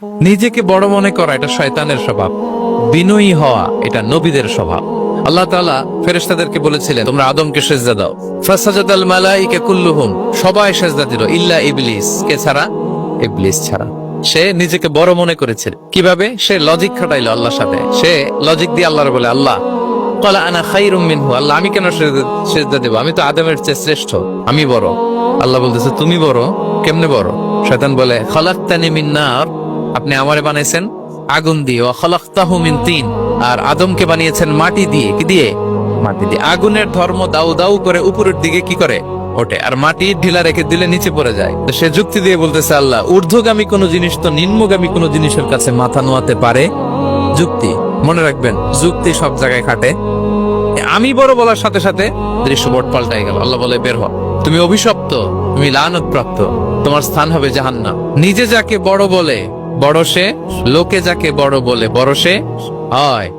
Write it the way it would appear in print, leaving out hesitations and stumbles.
নিজেকে বড় মনে করা এটা শয়তানের স্বভাব, বিনয়ী হওয়া এটা নবীদের স্বভাব। আল্লাহ তাআলা ফেরেশতাদেরকে বলেছিলেন তোমরা আদমকে সিজদা দাও, ফাসাজাদাল মালাইকা কুল্লুহুম, সবাই সিজদা দিল ইল্লা ইবলিস, কে ছাড়া? ইবলিস ছাড়া। সে নিজেকে বড় মনে করেছিল। কিভাবে? সে লজিক খাটাইলো আল্লাহর সাথে। সে লজিক দিয়ে আল্লাহর বলে, আল্লাহ ক্বালা আনা খায়রুম মিনহু, আল্লাহ আমি কেন সিজদা দেব? আমি তো আদমের চেয়ে শ্রেষ্ঠ, আমি বড়। আল্লাহ বলতেছে তুমি বড়? কেমনে বড়? শয়তান বলে খালাকতানি মিন নার, আপনি আমারে বানাইছেন আগুন দিয়ে, ওয়া খালাকতাহু মিন তিন, আর আদমকে বানিয়েছেন মাটি দিয়ে। কি দিয়ে? মাটি দিয়ে। আগুনের ধর্ম দাউ দাউ করে উপরের দিকে কি করে? ওঠে, আর মাটি ঢিলা রেখে দিলে নিচে পড়ে যায়। তো সে যুক্তি দিয়ে বলতেছে আল্লাহ ঊর্ধ্বগামী কোন জিনিস তো নিম্নগামী কোন জিনিসের কাছে মাথা নোয়াতে পারে? যুক্তি, মনে রাখবেন, যুক্তি সব জায়গায় খাটে। আমি বড় বলার সাথে সাথে দৃশ্যপট পাল্টাই গেল। আল্লাহ বলে বের হ, তুমি অভিশপ্ত, তুমি লানত প্রাপ্ত, তোমার স্থান হবে জাহান্নাম। নিজে যাকে বড় বলে বড় সে, লোকে যাকে বড় বলে বড় সে হয়।